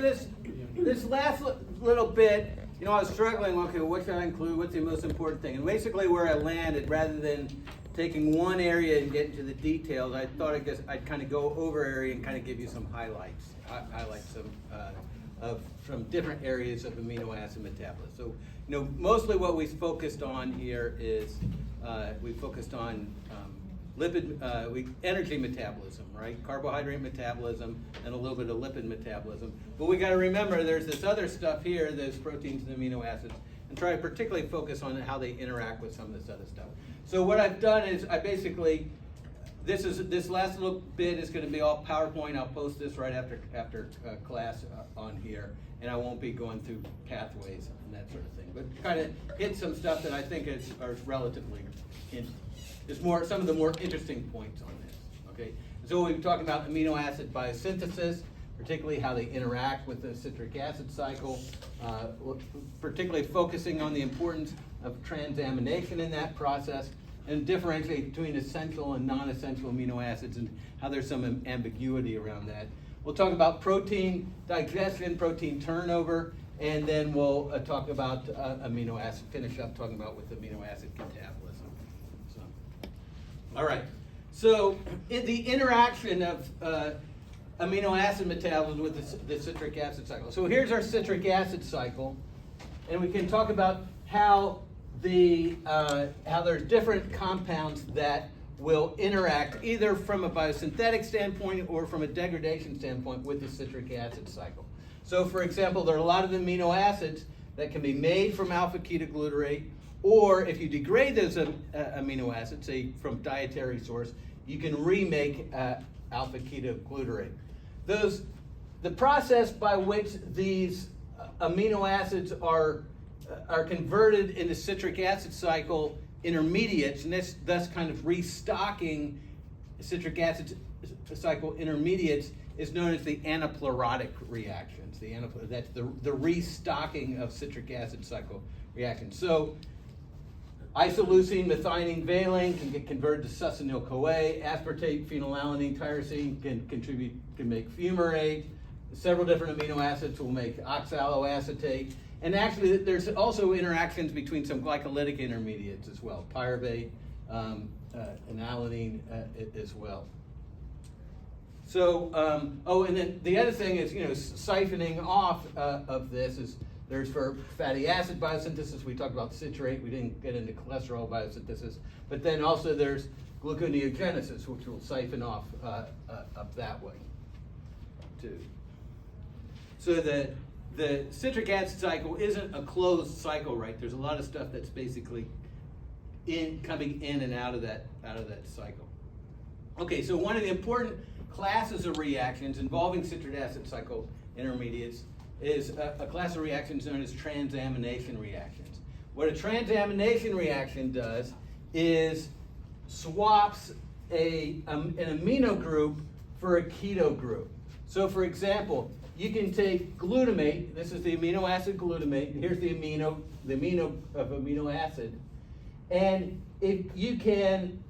This last little bit, I was struggling, okay, what should I include, what's the most important thing? And basically where I landed, rather than taking one area and getting to the details, I thought I'd kind of go over area and kind of give you some highlights from different areas of amino acid metabolism. So, mostly what we focused on here is, we focused on energy metabolism, right? Carbohydrate metabolism and a little bit of lipid metabolism. But we got to remember there's this other stuff here, those proteins and amino acids, and try to particularly focus on how they interact with some of this other stuff. So what I've done is this last little bit is going to be all PowerPoint. I'll post this right after class on here, and I won't be going through pathways and that sort of thing. But kind of hit some stuff that I think are relatively some of the more interesting points on this. Okay, so we've talked about amino acid biosynthesis, particularly how they interact with the citric acid cycle, particularly focusing on the importance of transamination in that process, and differentiate between essential and non-essential amino acids and how there's some ambiguity around that. We'll talk about protein digestion, protein turnover, and then we'll talk about amino acid, finish up talking about with amino acid catabolism. All right, so in the interaction of amino acid metabolism with the citric acid cycle. So here's our citric acid cycle, and we can talk about how there's different compounds that will interact either from a biosynthetic standpoint or from a degradation standpoint with the citric acid cycle. So for example, there are a lot of amino acids that can be made from amino acids, say from dietary source, you can remake alpha-ketoglutarate. The process by which these amino acids are converted into citric acid cycle intermediates, and thus kind of restocking citric acid cycle intermediates, is known as the anaplerotic reactions. That's the restocking of citric acid cycle reactions. So isoleucine, methionine, valine can get converted to succinyl-CoA. Aspartate, phenylalanine, tyrosine can make fumarate. Several different amino acids will make oxaloacetate. And actually, there's also interactions between some glycolytic intermediates as well, pyruvate, and alanine as well. So, and then the other thing is, siphoning off of this is, there's for fatty acid biosynthesis, we talked about citrate, we didn't get into cholesterol biosynthesis, but then also there's gluconeogenesis, which will siphon off up that way too. So the citric acid cycle isn't a closed cycle, right? There's a lot of stuff that's basically coming in and out of that cycle. Okay, so one of the important classes of reactions involving citric acid cycle intermediates is a class of reactions known as transamination reactions. What a transamination reaction does is swaps an amino group for a keto group. So for example, you can take glutamate, this is the amino acid glutamate, here's the amino of amino acid, and if you can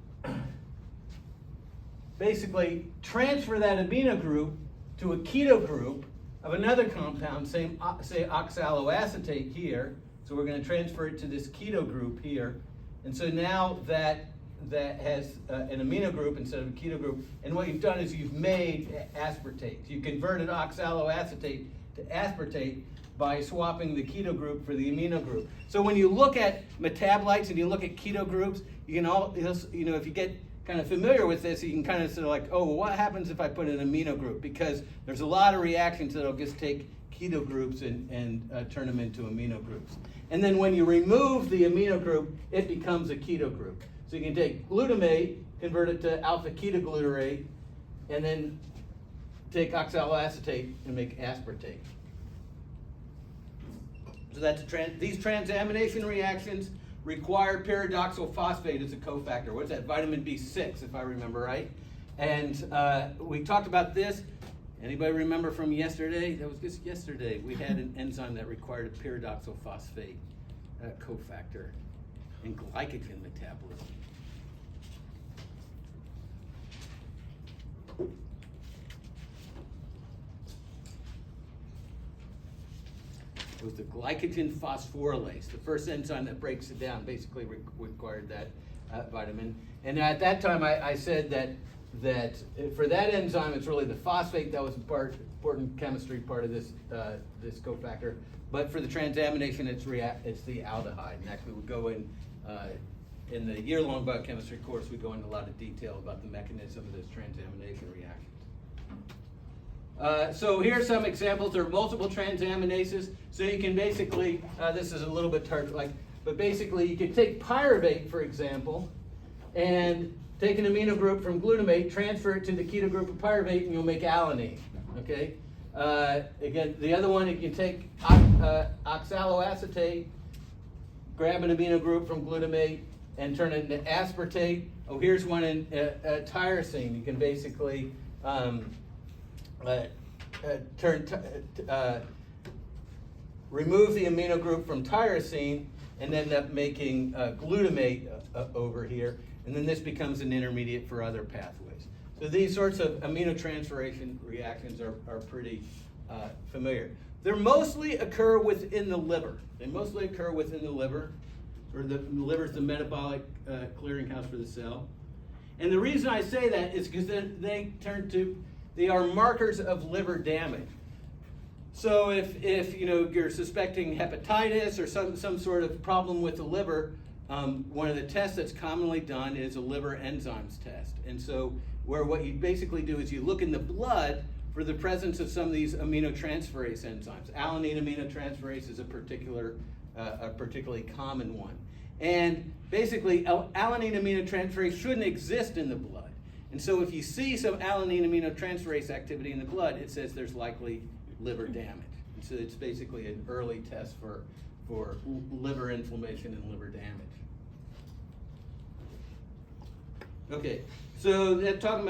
basically transfer that amino group to a keto group of another compound, say oxaloacetate here, so we're going to transfer it to this keto group here, and so now that has an amino group instead of a keto group, and what you've done is you've made aspartate. You converted oxaloacetate to aspartate by swapping the keto group for the amino group. So when you look at metabolites and you look at keto groups, you can if you get kind of familiar with this, you can kind of sort of like, oh, well, what happens if I put an amino group? Because there's a lot of reactions that'll just take keto groups and turn them into amino groups. And then when you remove the amino group, it becomes a keto group. So you can take glutamate, convert it to alpha-ketoglutarate, and then take oxaloacetate and make aspartate. So that's these transamination reactions require pyridoxal phosphate as a cofactor. What's that? Vitamin B6, if I remember right. And we talked about this. Anybody remember from yesterday? That was just yesterday. We had an enzyme that required a pyridoxal phosphate cofactor in glycogen metabolism. It was the glycogen phosphorylase, the first enzyme that breaks it down, basically required that vitamin. And at that time, I said that for that enzyme, it's really the phosphate that was important chemistry part of this cofactor. But for the transamination, it's the aldehyde. And actually, we go in the year-long biochemistry course, we go into a lot of detail about the mechanism of this transamination reaction. So here are some examples. There are multiple transaminases. So you can basically, this is a little bit hard, but basically you could take pyruvate, for example, and take an amino group from glutamate, transfer it to the keto group of pyruvate, and you'll make alanine. Okay. Again, the other one, you can take oxaloacetate, grab an amino group from glutamate, and turn it into aspartate. Oh, here's one in tyrosine. You can basically remove the amino group from tyrosine and end up making glutamate over here, and then this becomes an intermediate for other pathways. So these sorts of aminotransferation reactions are pretty familiar. They mostly occur within the liver. Or the liver is the metabolic clearinghouse for the cell. And the reason I say that is because they are markers of liver damage. So if you're suspecting hepatitis or some sort of problem with the liver, one of the tests that's commonly done is a liver enzymes test. And so what you basically do is you look in the blood for the presence of some of these aminotransferase enzymes. Alanine aminotransferase is a particularly common one. And basically, alanine aminotransferase shouldn't exist in the blood. And so if you see some alanine aminotransferase activity in the blood, it says there's likely liver damage. And so it's basically an early test for liver inflammation and liver damage. Okay, so we talked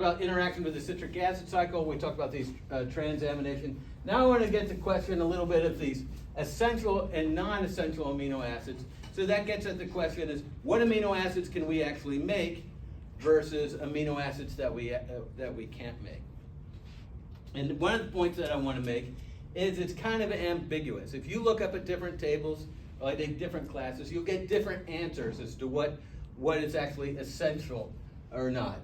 about interaction with the citric acid cycle. We talked about these transamination. Now I want to get to question a little bit of these essential and non-essential amino acids. So that gets at the question is, what amino acids can we actually make versus amino acids that we can't make? And one of the points that I want to make is it's kind of ambiguous. If you look up at different tables, like in different classes, you'll get different answers as to what is actually essential or not.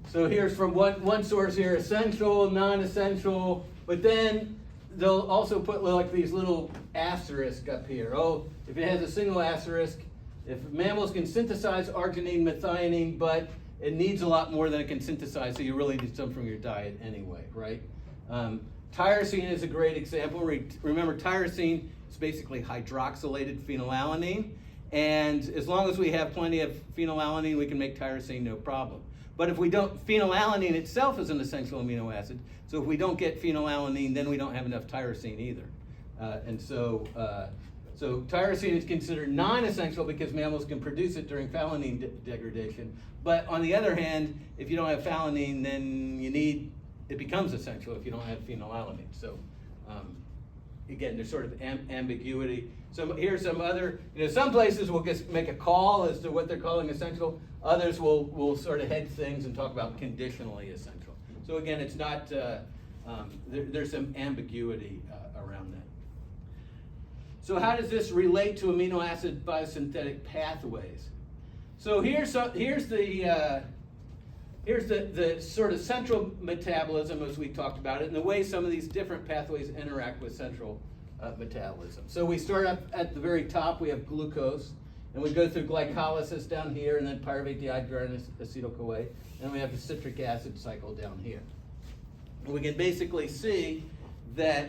So here's from one source here, essential, non-essential, but then they'll also put like these little asterisks up here. Oh, if it has a single asterisk, if mammals can synthesize arginine, methionine, but it needs a lot more than it can synthesize, so you really need some from your diet anyway, right? Tyrosine is a great example. Remember, tyrosine is basically hydroxylated phenylalanine, and as long as we have plenty of phenylalanine, we can make tyrosine no problem. But if we don't, phenylalanine itself is an essential amino acid, so if we don't get phenylalanine, then we don't have enough tyrosine either. So tyrosine is considered non-essential because mammals can produce it during phenylalanine degradation. But on the other hand, if you don't have phenylalanine, then it becomes essential if you don't have phenylalanine. So again, there's sort of ambiguity. So here's some other, some places will just make a call as to what they're calling essential. Others will sort of head things and talk about conditionally essential. So again, it's not, there's some ambiguity around that. So how does this relate to amino acid biosynthetic pathways? So here's the sort of central metabolism as we talked about it, and the way some of these different pathways interact with central metabolism. So we start up at the very top, we have glucose, and we go through glycolysis down here, and then pyruvate dehydrogenase acetyl-CoA, and we have the citric acid cycle down here. And we can basically see that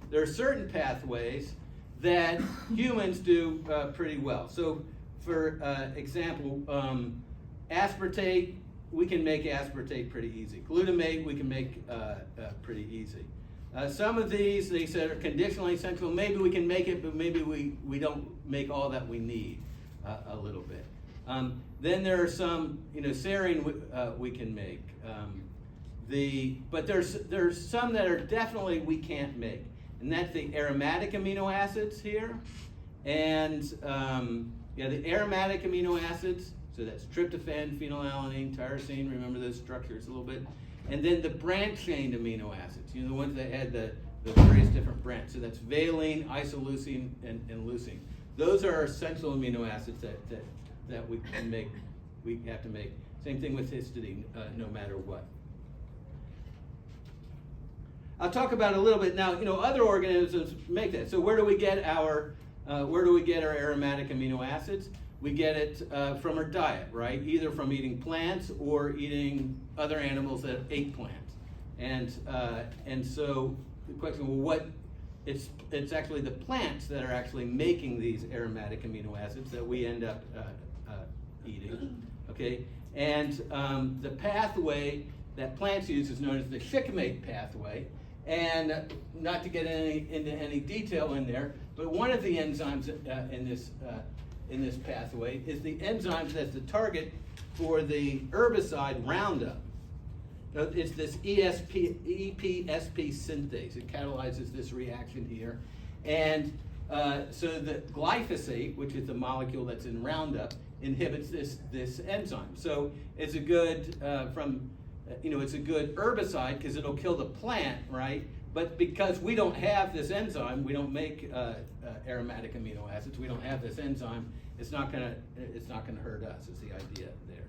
there are certain pathways that humans do pretty well. So for example, aspartate, we can make aspartate pretty easy. Glutamate, we can make pretty easy. Some of these, they said, are conditionally essential. Maybe we can make it, but maybe we don't make all that we need a little bit. Then there are some, serine we can make. But there's some that are definitely we can't make. And that's the aromatic amino acids here. And the aromatic amino acids, so that's tryptophan, phenylalanine, tyrosine, remember those structures a little bit. And then the branch-chain amino acids, the ones that had the various different branches. So that's valine, isoleucine, and leucine. Those are essential amino acids that we can make. We have to make. Same thing with histidine, no matter what. I'll talk about a little bit now. Other organisms make that. So where do we get our aromatic amino acids? We get it from our diet, right? Either from eating plants or eating other animals that ate plants. And so the question, well, it's actually the plants that are actually making these aromatic amino acids that we end up eating, okay? And the pathway that plants use is known as the shikimate pathway. And not to get into any detail in there, but one of the enzymes in this pathway is the enzyme that's the target for the herbicide Roundup. It's this EPSP synthase. It catalyzes this reaction here. And so the glyphosate, which is the molecule that's in Roundup, inhibits this enzyme. So it's a good it's a good herbicide because it'll kill the plant, right? But because we don't have this enzyme, we don't make aromatic amino acids. We don't have this enzyme. It's not gonna hurt us. Is the idea there?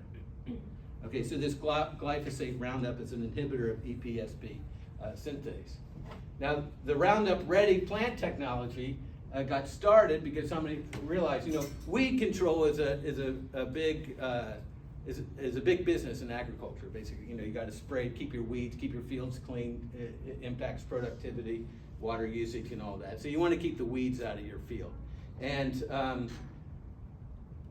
Okay, so this glyphosate Roundup is an inhibitor of EPSP synthase. Now, the Roundup Ready plant technology got started because somebody realized, weed control is a big business in agriculture. Basically, you got to spray, keep your weeds, keep your fields clean. It impacts productivity, water usage, and all that. So you want to keep the weeds out of your field. And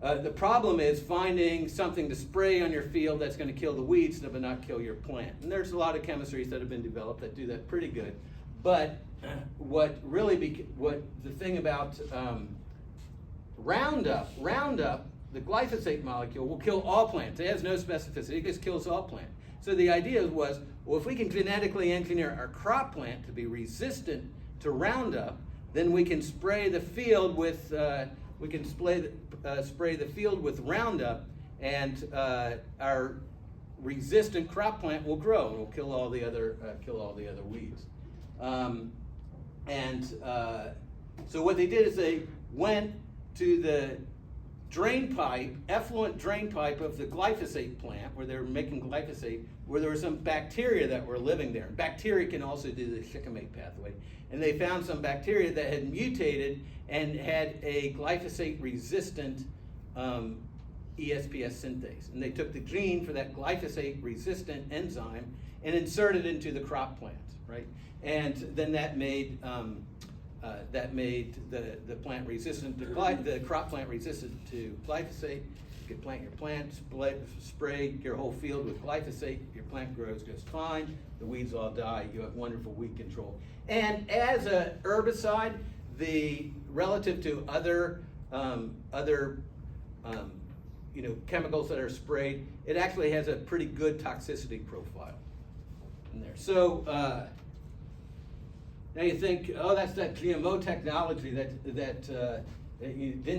the problem is finding something to spray on your field that's going to kill the weeds but not kill your plant. And there's a lot of chemistries that have been developed that do that pretty good. But what the thing about Roundup, the glyphosate molecule will kill all plants. It has no specificity, it just kills all plants. So the idea was, well, if we can genetically engineer our crop plant to be resistant to Roundup, then we can spray the field with spray the field with Roundup, and our resistant crop plant will grow and will kill all the other weeds. So what they did is they went to the effluent drain pipe of the glyphosate plant where they were making glyphosate, where there were some bacteria that were living there. Bacteria can also do the shikimate pathway. And they found some bacteria that had mutated and had a glyphosate-resistant ESPS synthase. And they took the gene for that glyphosate-resistant enzyme and inserted it into the crop plant, right? And then that made the plant resistant to the crop plant resistant to glyphosate. You could plant your plant, spray your whole field with glyphosate. Your plant grows just fine. The weeds all die. You have wonderful weed control. And as a herbicide, relative to other chemicals that are sprayed, it actually has a pretty good toxicity profile in there. So now you think, oh, that's that GMO technology didn't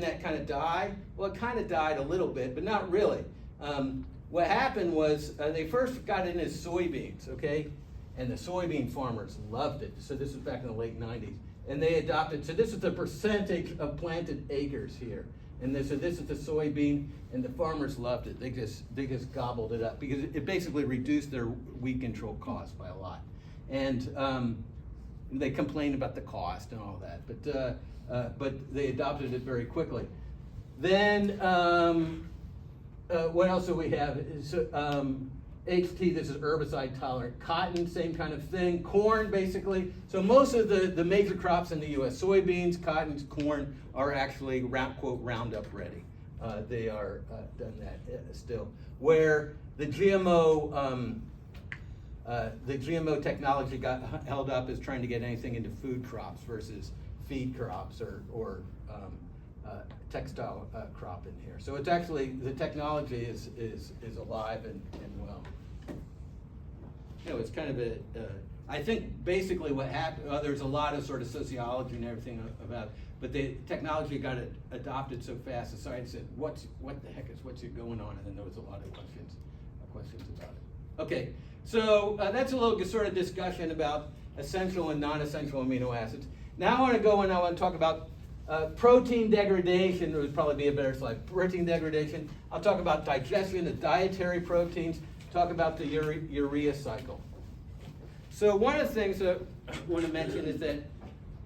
that kind of die? Well, it kind of died a little bit, but not really. What happened was they first got it in as soybeans, okay? And the soybean farmers loved it. So this was back in the late 90s. And they adopted, so this is the percentage of planted acres here. And so this is the soybean, and the farmers loved it. They just gobbled it up because it basically reduced their weed control costs by a lot. And they complained about the cost and all that, but they adopted it very quickly. Then what else do we have? HT, this is herbicide tolerant. Cotton, same kind of thing. Corn, basically. So most of the major crops in the U.S., soybeans, cotton, corn, are actually quote Roundup ready. They are done that still. Where the GMO technology got held up is trying to get anything into food crops versus feed crops or textile crop in here. So it's actually, the technology is alive and well. It's kind of I think basically what happened, there's a lot of sort of sociology and everything about, but the technology got adopted so fast, society said, what's going on? And then there was a lot of questions about it. Okay, So that's a little sort of discussion about essential and non-essential amino acids. Now I want to go and I want to talk about protein degradation. It would probably be a better slide. Protein degradation. I'll talk about digestion, the dietary proteins, talk about the urea cycle. So one of the things that I want to mention is that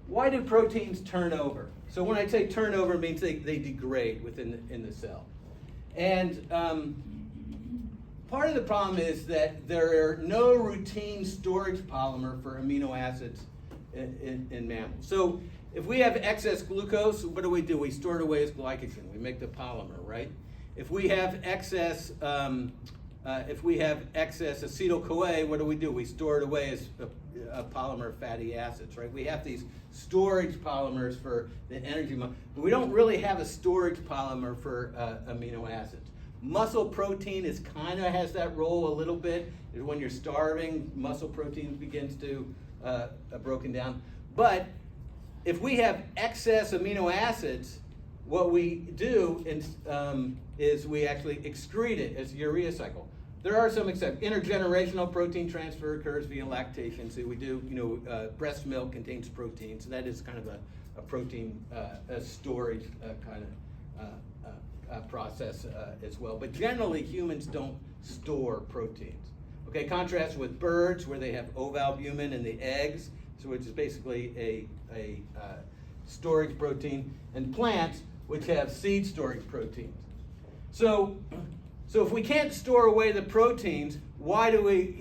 why do proteins turn over? So when I say turnover, it means they degrade in the cell. And part of the problem is that there are no routine storage polymer for amino acids in mammals. So if we have excess glucose, what do? We store it away as glycogen. We make the polymer, right? If we have excess acetyl-CoA, what do? We store it away as a polymer of fatty acids, right? We have these storage polymers for the energy, but we don't really have a storage polymer for amino acids. Muscle protein has that role a little bit. When you're starving, muscle protein begins to broken down. But if we have excess amino acids, what we do is we actually excrete it as urea cycle. There are some exceptions. Intergenerational protein transfer occurs via lactation. So we do, breast milk contains protein, so that is kind of a protein storage kind of process as well. But generally, humans don't store proteins. Okay, contrast with birds where they have ovalbumin in the eggs, so which is basically a storage protein, and plants which have seed storage proteins. So if we can't store away the proteins, why are we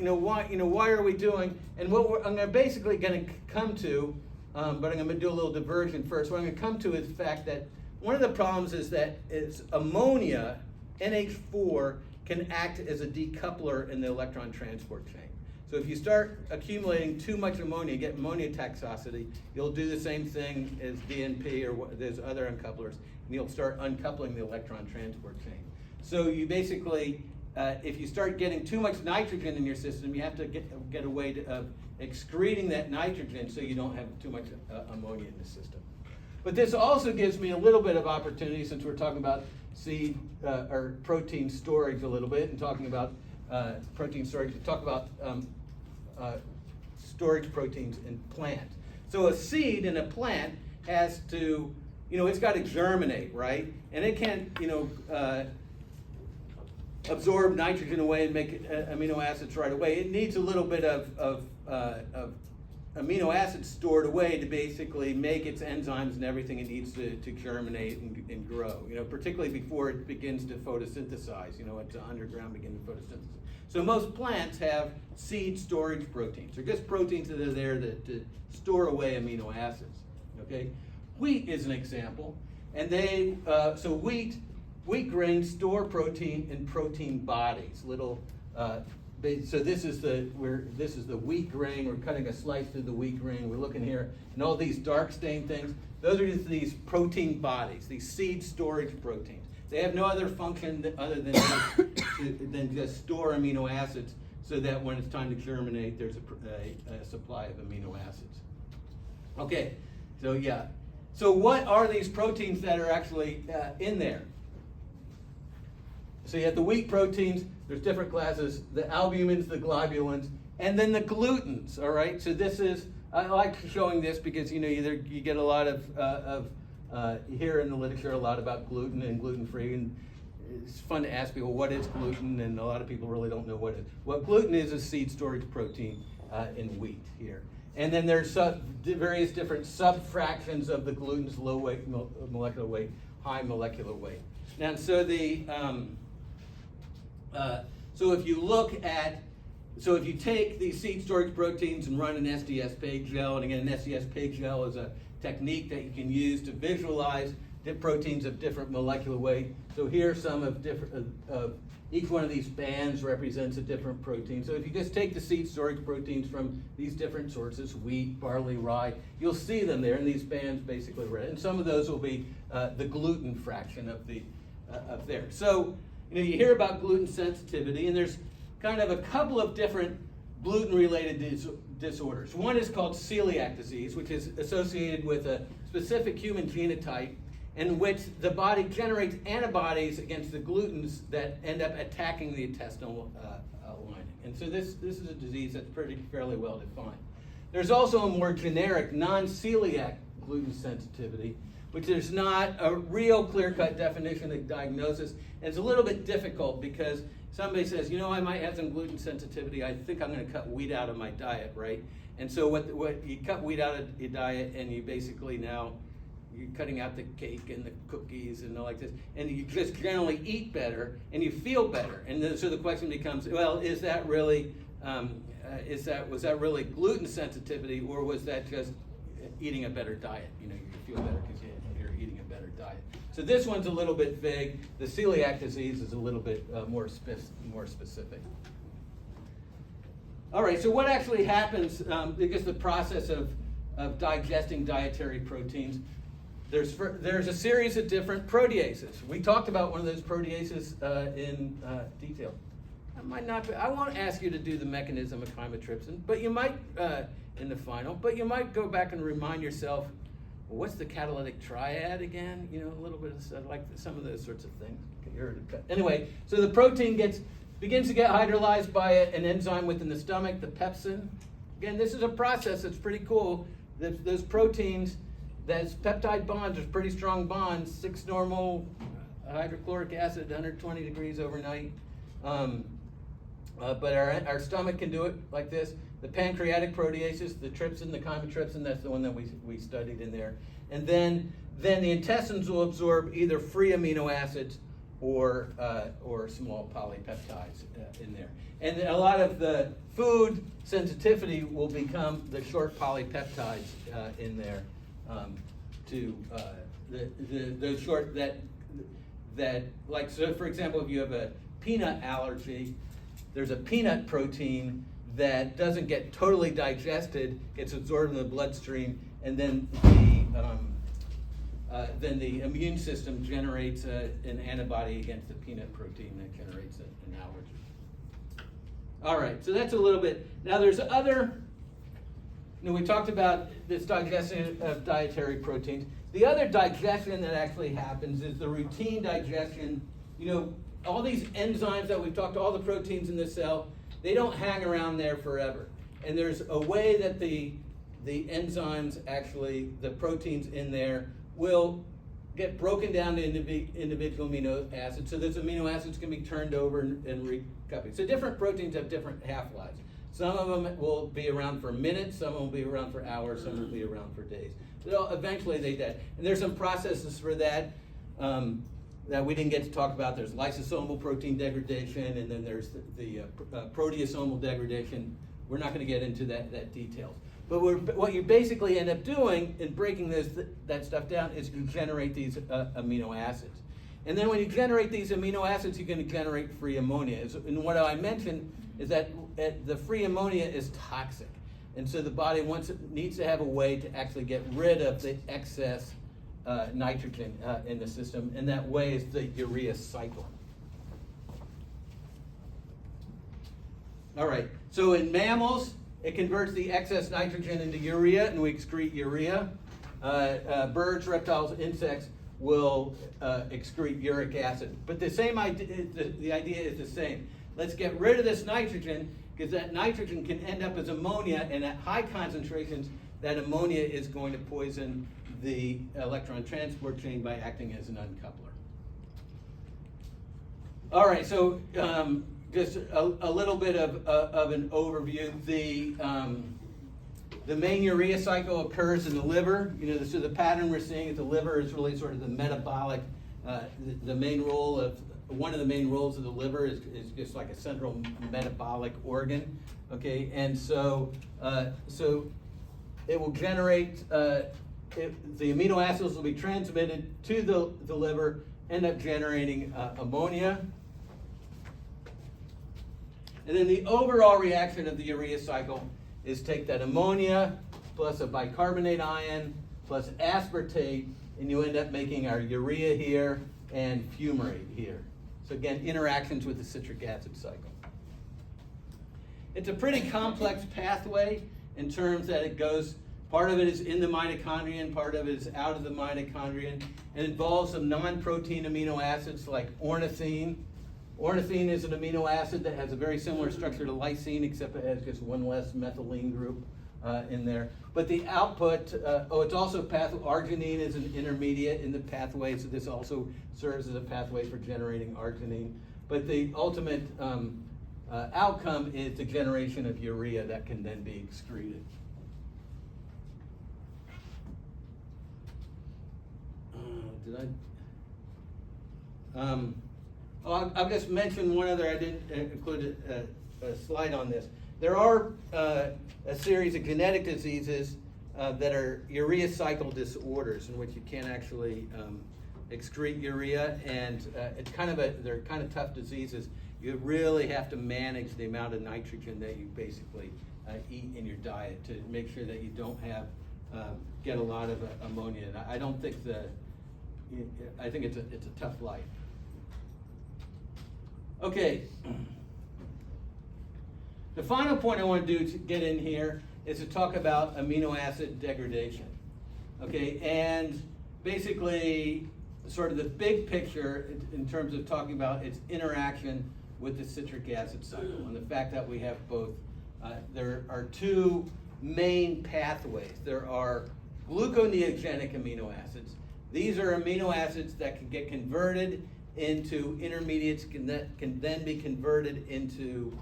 doing? And I'm basically going to come to, but I'm going to do a little diversion first. What I'm going to come to is the fact that one of the problems is that ammonia, NH4, can act as a decoupler in the electron transport chain. So if you start accumulating too much ammonia, get ammonia toxicity, you'll do the same thing as DNP or there's other uncouplers, and you'll start uncoupling the electron transport chain. So you basically, if you start getting too much nitrogen in your system, you have to get a way of excreting that nitrogen so you don't have too much ammonia in the system. But this also gives me a little bit of opportunity, since we're talking about seed or protein storage a little bit, and talking about protein storage, to talk about storage proteins in plants. So a seed in a plant has to, it's got to germinate, right? And it can't, absorb nitrogen away and make amino acids right away. It needs a little bit of amino acids stored away to basically make its enzymes and everything it needs to germinate and grow, particularly before it begins to photosynthesize, it's underground beginning photosynthesis. So most plants have seed storage proteins. They're just proteins that are there to store away amino acids, okay? Wheat is an example, and so wheat grains store protein in protein bodies, little. So this is the wheat grain. We're cutting a slice through the wheat grain. We're looking here, and all these dark stained things. Those are just these protein bodies, these seed storage proteins. They have no other function other than just store amino acids, so that when it's time to germinate, there's a supply of amino acids. Okay, so yeah. So what are these proteins that are actually in there? So you have the wheat proteins, there's different classes, the albumins, the globulins, and then the glutens, all right? So this is, I like showing this because, you get a lot of here in the literature, a lot about gluten and gluten-free, and it's fun to ask people, what is gluten? And a lot of people really don't know what it is. What gluten is seed storage protein in wheat here. And then there's various different sub-fractions of the glutens, low weight molecular weight, high molecular weight. Now, so if you take these seed storage proteins and run an SDS page gel, and again, an SDS page gel is a technique that you can use to visualize the proteins of different molecular weight. So here are some of each one of these bands represents a different protein. So if you just take the seed storage proteins from these different sources, wheat, barley, rye, you'll see them there, and these bands basically red. And some of those will be the gluten fraction of there. So you hear about gluten sensitivity, and there's kind of a couple of different gluten-related disorders. One is called celiac disease, which is associated with a specific human genotype in which the body generates antibodies against the glutens that end up attacking the intestinal lining. And so this is a disease that's fairly well defined. There's also a more generic non-celiac gluten sensitivity, which there's not a real clear-cut definition of diagnosis. And it's a little bit difficult because somebody says, I might have some gluten sensitivity. I think I'm going to cut wheat out of my diet, right? And so what you cut wheat out of your diet, and you basically now you're cutting out the cake and the cookies and all like this, and you just generally eat better and you feel better. And then, so the question becomes, well, is that really was that really gluten sensitivity, or was that just eating a better diet? You feel better because you're eating a better diet. So this one's a little bit vague. The celiac disease is a little bit more specific. All right, so what actually happens, because the process of digesting dietary proteins, there's a series of different proteases. We talked about one of those proteases in detail. I won't ask you to do the mechanism of chymotrypsin, but you might, in the final, but you might go back and remind yourself, well, what's the catalytic triad again? A little bit of like some of those sorts of things. Anyway, so the protein begins to get hydrolyzed by an enzyme within the stomach, the pepsin. Again, this is a process that's pretty cool. Those proteins, those peptide bonds, there's pretty strong bonds, 6 normal hydrochloric acid, 120 degrees overnight. But our stomach can do it like this. The pancreatic proteases, the trypsin, the chymotrypsin, that's the one that we studied in there. And then the intestines will absorb either free amino acids or small polypeptides in there. And a lot of the food sensitivity will become the short polypeptides in there those short that like, so for example, if you have a peanut allergy, there's a peanut protein that doesn't get totally digested, gets absorbed in the bloodstream, and then the immune system generates an antibody against the peanut protein that generates an allergy. All right, so that's a little bit. Now there's other, we talked about this digestion of dietary proteins. The other digestion that actually happens is the routine digestion. All these enzymes that we've talked, all the proteins in the cell, they don't hang around there forever. And there's a way that the enzymes actually, the proteins in there, will get broken down to individual amino acids. So those amino acids can be turned over and recopied. So different proteins have different half-lives. Some of them will be around for minutes, some will be around for hours, some will be around for days. So eventually they dead. And there's some processes for that. That we didn't get to talk about. There's lysosomal protein degradation, and then there's the proteasomal degradation. We're not going to get into that details. But what you basically end up doing in breaking that stuff down is you generate these amino acids. And then when you generate these amino acids, you're going to generate free ammonia. And what I mentioned is that the free ammonia is toxic. And so the body needs to have a way to actually get rid of the excess nitrogen in the system, and that way is the urea cycle. All right, so in mammals, it converts the excess nitrogen into urea, and we excrete urea. Birds, reptiles, insects will excrete uric acid. But the same idea, the idea is the same. Let's get rid of this nitrogen, because that nitrogen can end up as ammonia, and at high concentrations, that ammonia is going to poison the electron transport chain by acting as an uncoupler. All right, so just a little bit of an overview. The main urea cycle occurs in the liver. So the pattern we're seeing is the liver is really sort of the metabolic. The main role of one of the main roles of the liver is just like a central metabolic organ. Okay, and so it will generate. The amino acids will be transmitted to the liver, end up generating ammonia. And then the overall reaction of the urea cycle is take that ammonia plus a bicarbonate ion plus aspartate, and you end up making our urea here and fumarate here. So again, interactions with the citric acid cycle. It's a pretty complex pathway in terms that it goes. Part of it is in the mitochondrion, part of it is out of the mitochondrion, and involves some non-protein amino acids like ornithine, Ornithine is an amino acid that has a very similar structure to lysine, except it has just one less methylene group in there. But the output, it's also arginine is an intermediate in the pathway, so this also serves as a pathway for generating arginine. But the ultimate outcome is the generation of urea that can then be excreted. I'll just mention one other. I didn't include a slide on this. There are a series of genetic diseases that are urea cycle disorders in which you can't actually excrete urea, and they're kind of tough diseases. You really have to manage the amount of nitrogen that you basically eat in your diet to make sure that you don't get a lot of ammonia. And I don't think I think it's a tough life. Okay. The final point I want to do to get in here is to talk about amino acid degradation. Okay, and basically sort of the big picture in terms of talking about its interaction with the citric acid cycle and the fact that we have both. There are two main pathways. There are gluconeogenic amino acids. These are amino acids that can get converted into intermediates that can then be converted into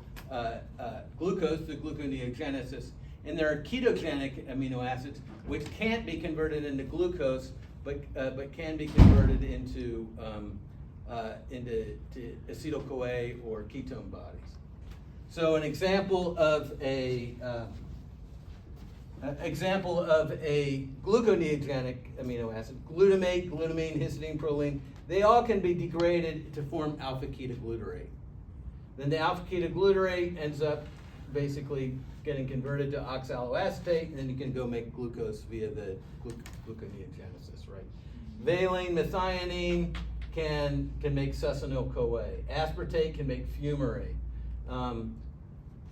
glucose through gluconeogenesis. And there are ketogenic amino acids which can't be converted into glucose, but can be converted into acetyl-CoA or ketone bodies. So an example of a gluconeogenic amino acid, glutamate, glutamine, histidine, proline, they all can be degraded to form alpha-ketoglutarate. Then the alpha-ketoglutarate ends up basically getting converted to oxaloacetate, and then you can go make glucose via the gluconeogenesis, right? Valine, methionine can make succinyl-CoA. Aspartate can make fumarate.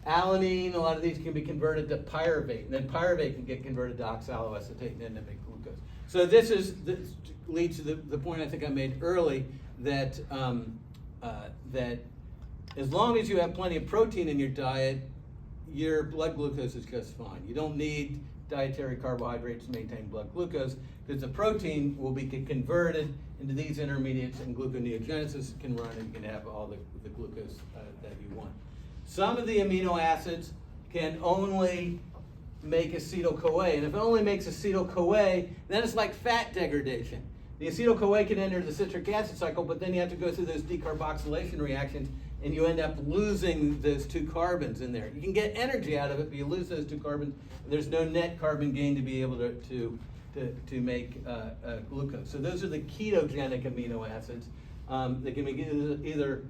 Alanine, a lot of these can be converted to pyruvate, and then pyruvate can get converted to oxaloacetate and then to make glucose. So this leads to the point I think I made early that that as long as you have plenty of protein in your diet, your blood glucose is just fine. You don't need dietary carbohydrates to maintain blood glucose because the protein will be converted into these intermediates and gluconeogenesis can run and you can have all the glucose that you want. Some of the amino acids can only make acetyl-CoA, and if it only makes acetyl-CoA, then it's like fat degradation. The acetyl-CoA can enter the citric acid cycle, but then you have to go through those decarboxylation reactions, and you end up losing those two carbons in there. You can get energy out of it, but you lose those two carbons. There's no net carbon gain to be able to make glucose. So those are the ketogenic amino acids. They can make either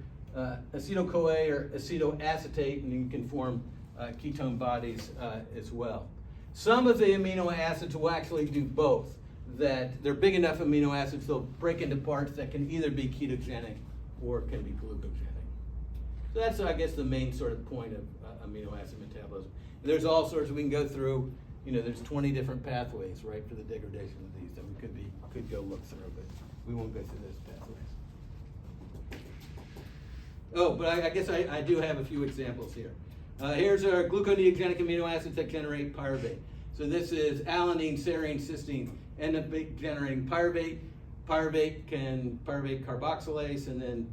acetyl-CoA or acetoacetate, and you can form ketone bodies as well. Some of the amino acids will actually do both. That they're big enough amino acids, they'll break into parts that can either be ketogenic or can be glucogenic. So that's, I guess, the main sort of point of amino acid metabolism. And there's all sorts, we can go through, there's 20 different pathways, right, for the degradation of these that we could go look through, but we won't go through those pathways. Oh, but I guess I do have a few examples here. Here's our gluconeogenic amino acids that generate pyruvate. So this is alanine, serine, cysteine, end up generating pyruvate. Pyruvate carboxylase, and then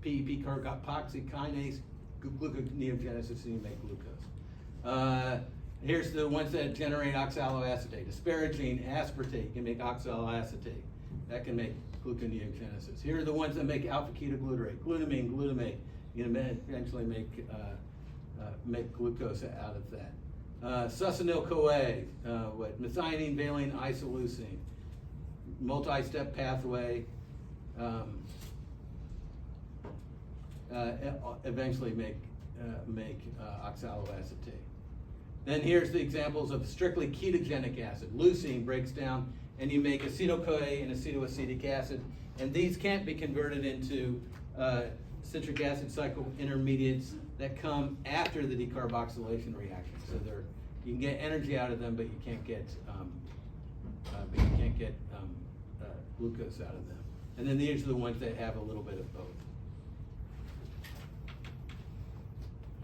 PEP carboxy kinase, gluconeogenesis, and you make glucose. Here's the ones that generate oxaloacetate. Asparagine, aspartate can make oxaloacetate. That can make gluconeogenesis. Here are the ones that make alpha-ketoglutarate. Glutamine, glutamate. You can eventually make glucose out of that. Succinyl-CoA, methionine, valine, isoleucine. Multi-step pathway, eventually make oxaloacetate. Then here's the examples of strictly ketogenic acid. Leucine breaks down and you make acetyl-CoA and acetoacetic acid, and these can't be converted into citric acid cycle intermediates that come after the decarboxylation reaction. So you can get energy out of them, but you can't get glucose out of them. And then these are the ones that have a little bit of both.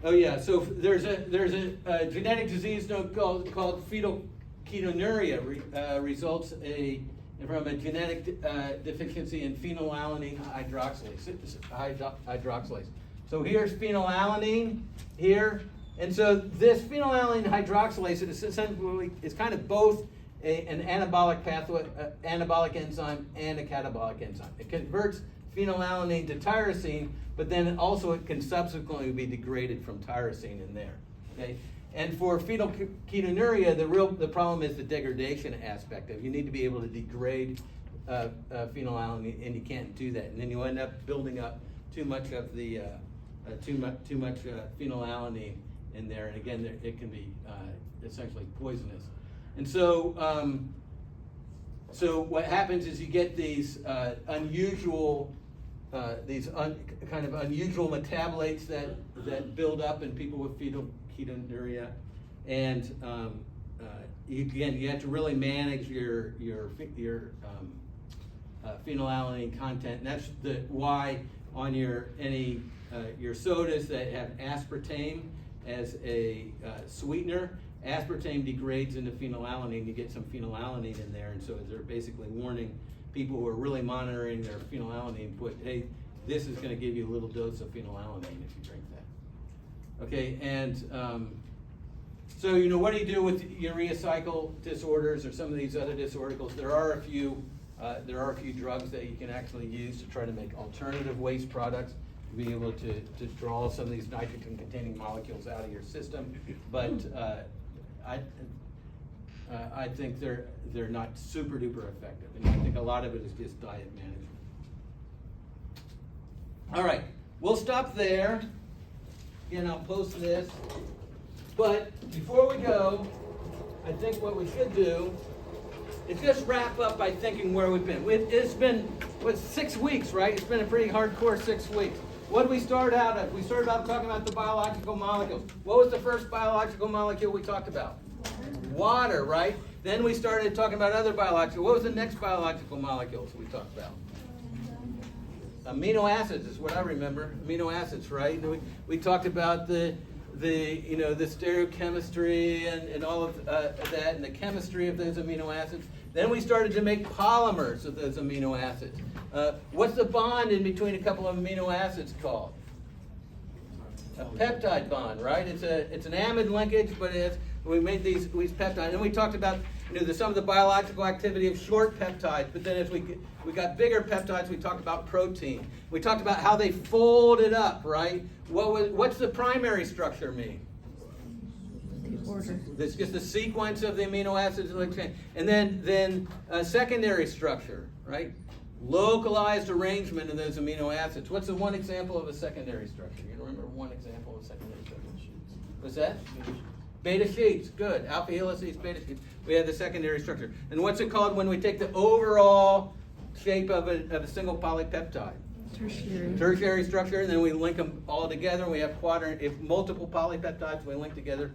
Oh yeah, so there's a genetic disease called fetal ketonuria results from a genetic deficiency in phenylalanine hydroxylase. So here's phenylalanine here, and so this phenylalanine hydroxylase is essentially kind of both an anabolic pathway, anabolic enzyme, and a catabolic enzyme. It converts phenylalanine to tyrosine, but then also it can subsequently be degraded from tyrosine in there. Okay, and for fetal ketonuria, the problem is the degradation aspect of it. You need to be able to degrade phenylalanine, and you can't do that, and then you end up building up too much of the too much phenylalanine in there, and again, it can be essentially poisonous. And so, so what happens is you get these unusual, kind of unusual metabolites that build up in people with fetal ketonuria, and you have to really manage your phenylalanine content, and that's why on your sodas that have aspartame as a sweetener. Aspartame degrades into phenylalanine. You get some phenylalanine in there, and so they're basically warning people who are really monitoring their phenylalanine input, hey, this is going to give you a little dose of phenylalanine if you drink that. Okay, and so what do you do with urea cycle disorders or some of these other disorders? There are a few drugs that you can actually use to try to make alternative waste products, to be able to draw some of these nitrogen-containing molecules out of your system, but I think they're not super duper effective, and I think a lot of it is just diet management. All right, we'll stop there. Again, I'll post this, but before we go, I think what we should do is just wrap up by thinking where we've been. It's been 6 weeks, right? It's been a pretty hardcore 6 weeks. What did we start out at? We started out talking about the biological molecules. What was the first biological molecule we talked about? Water, right? Then we started talking about other biological. What was the next biological molecules we talked about? Amino acids is what I remember. Amino acids, right? We talked about the stereochemistry and all of that, and the chemistry of those amino acids. Then we started to make polymers of those amino acids. What's the bond in between a couple of amino acids called? A peptide bond, right? It's an amide linkage, but we made these peptides. And we talked about some of the biological activity of short peptides, but then as we got bigger peptides, we talked about protein. We talked about how they folded up, right? What's the primary structure mean? It's just the sequence of the amino acids, and then secondary structure, right? Localized arrangement of those amino acids. What's the one example of a secondary structure? You remember one example of a secondary structure? What's that? Beta sheets. Good. Alpha helices, beta sheets. We have the secondary structure. And what's it called when we take the overall shape of a single polypeptide? Tertiary structure, and then we link them all together. We have if multiple polypeptides we link together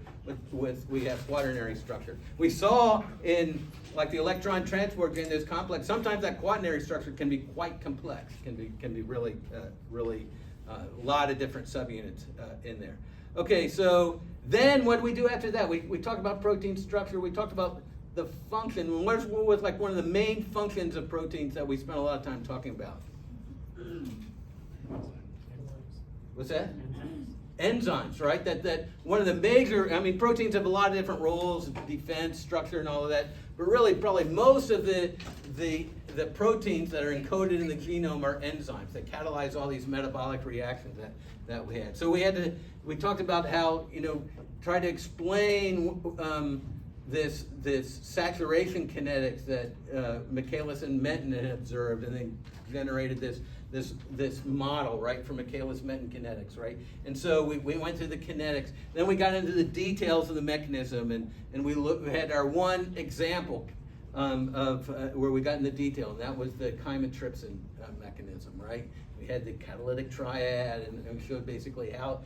we have quaternary structure. We saw in like the electron transport in this complex, sometimes that quaternary structure can be quite complex, can be really a lot of different subunits in there. Okay, so then what do we do after that? We talked about protein structure, we talked about the function. What was like one of the main functions of proteins that we spent a lot of time talking about? What's that? Enzymes, right? That one of the major, proteins have a lot of different roles, defense, structure, and all of that, but really probably most of the proteins that are encoded in the genome are enzymes that catalyze all these metabolic reactions that we had. So we talked about how, try to explain this saturation kinetics that Michaelis and Menton had observed, and they generated this model, right, for Michaelis-Menten kinetics, right? And so we went through the kinetics. Then we got into the details of the mechanism, and we had our one example of where we got in the detail, and that was the chymotrypsin mechanism, right? We had the catalytic triad, and we showed basically how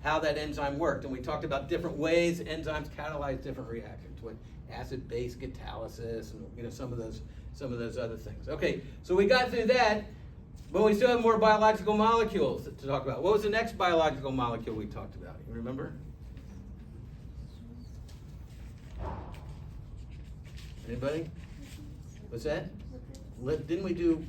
that enzyme worked. And we talked about different ways enzymes catalyze different reactions, with acid-base catalysis, and some of those other things. Okay, so we got through that. But we still have more biological molecules to talk about. What was the next biological molecule we talked about? You remember? Anybody? What's that? Didn't we do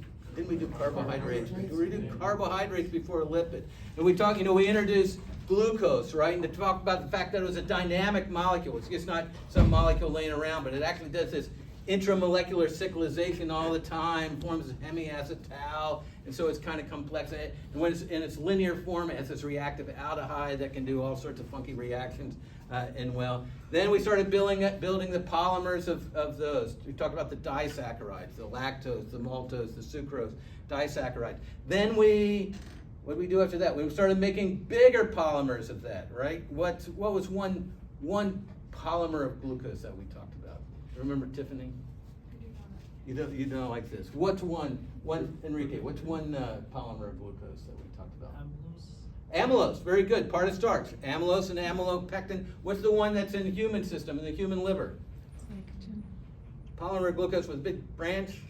carbohydrates? We did carbohydrates before lipid. And we talked, we introduced glucose, right? And to talk about the fact that it was a dynamic molecule. It's just not some molecule laying around, but it actually does this intramolecular cyclization all the time, forms a hemiacetal, and so it's kind of complex. And when it's in its linear form, it has this reactive aldehyde that can do all sorts of funky reactions. Then we started building the polymers of those. We talked about the disaccharides, the lactose, the maltose, the sucrose, disaccharides. Then what did we do after that? We started making bigger polymers of that, right? What was one polymer of glucose that we talked about? Remember, Tiffany? You don't like this. What's one Enrique? What's one polymer of glucose that we talked about? Amylose, very good, part of starch. Amylose and amylopectin. What's the one that's in the human system, in the human liver? Glycogen. Polymer of glucose with a big branch.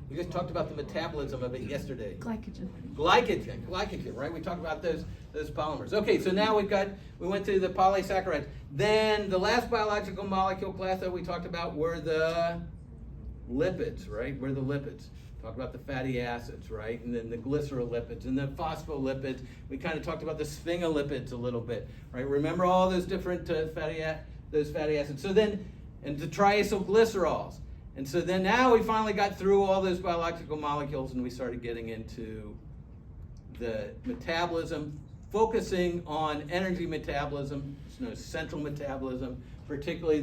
We just talked about the metabolism of it yesterday. Glycogen, right? We talked about those polymers. Okay, so now we went through the polysaccharides. Then the last biological molecule class that we talked about were the lipids, right? Talk about the fatty acids, right? And then the glycerolipids and the phospholipids. We kind of talked about the sphingolipids a little bit, right? Remember all those different fatty acids. So then, and the triacylglycerols. And so then now we finally got through all those biological molecules and we started getting into the metabolism, focusing on energy metabolism, central metabolism, particularly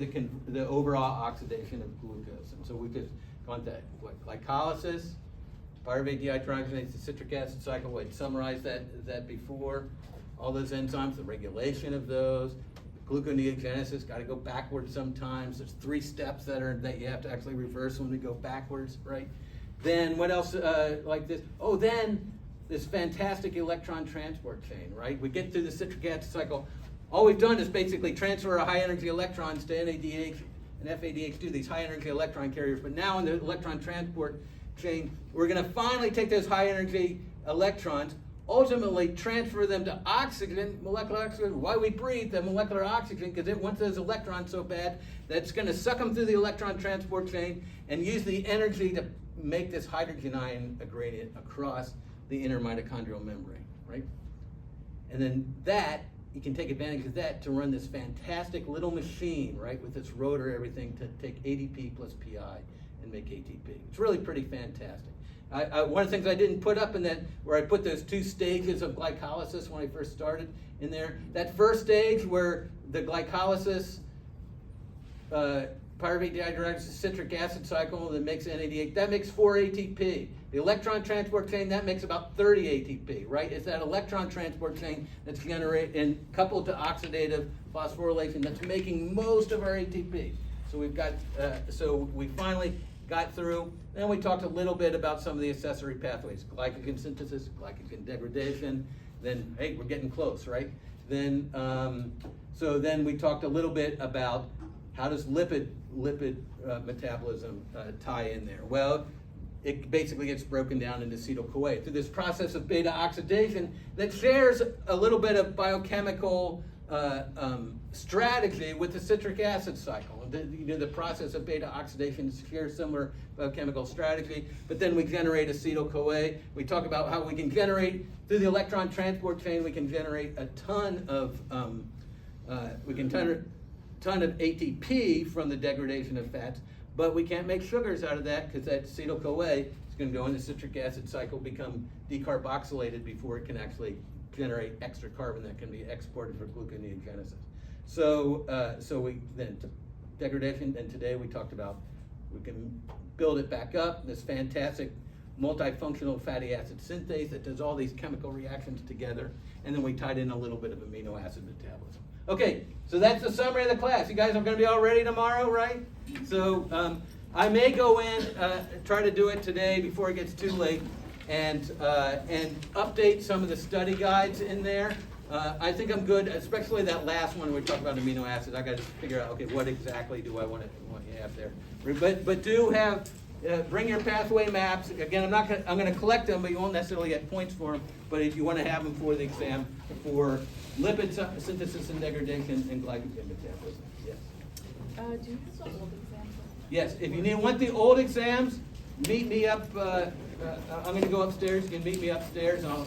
the overall oxidation of glucose. And so we just gone to glycolysis, pyruvate dehydrogenase, the citric acid cycle. I summarized that before. All those enzymes, the regulation of those, gluconeogenesis, got to go backwards sometimes. There's 3 steps that you have to actually reverse when we go backwards, right? Then what else like this? Oh, then this fantastic electron transport chain, right? We get through the citric acid cycle. All we've done is basically transfer our high energy electrons to NADH and FADH2, these high energy electron carriers. But now in the electron transport chain, we're going to finally take those high energy electrons, ultimately transfer them to oxygen, molecular oxygen. Why we breathe, the molecular oxygen, because it wants those electrons so bad that's going to suck them through the electron transport chain and use the energy to make this hydrogen ion gradient across the inner mitochondrial membrane, right? And then you can take advantage of that to run this fantastic little machine, right, with its rotor, everything, to take ADP plus PI and make ATP. It's really pretty fantastic. One of the things I didn't put up in that, where I put those 2 stages of glycolysis when I first started in there, that first stage where the glycolysis, pyruvate dehydrogenase, citric acid cycle that makes NADH, that makes 4 ATP. The electron transport chain, that makes about 30 ATP, right? It's that electron transport chain that's generated and coupled to oxidative phosphorylation that's making most of our ATP. So we finally got through. Then we talked a little bit about some of the accessory pathways, glycogen synthesis, glycogen degradation. Then, hey, we're getting close, right? Then we talked a little bit about how does lipid metabolism tie in there. Well, it basically gets broken down into acetyl-CoA through this process of beta oxidation that shares a little bit of biochemical strategy with the citric acid cycle. The process of beta oxidation shares similar biochemical strategy, but then we generate acetyl-CoA. We talk about how we can generate, through the electron transport chain, we can generate a ton of ATP from the degradation of fats, but we can't make sugars out of that because that acetyl-CoA is going to go in the citric acid cycle, become decarboxylated before it can actually generate extra carbon that can be exported for gluconeogenesis. So we then degradation, and today we talked about we can build it back up, this fantastic multifunctional fatty acid synthase that does all these chemical reactions together, and then we tied in a little bit of amino acid metabolism. Okay, so that's the summary of the class. You guys are going to be all ready tomorrow, right? So I may go in, try to do it today before it gets too late, and update some of the study guides in there. I think I'm good, especially that last one where we talk about amino acids. I got to figure out, okay, what exactly do I want you to have there? But do have bring your pathway maps. Again, I'm gonna collect them, but you won't necessarily get points for them. But if you want to have them for the exam, for lipid synthesis and degradation and glycogen metabolism, yes. Do you have the old exams? Yes, if you want the old exams, meet me up, I'm gonna go upstairs, you can meet me upstairs, and I'll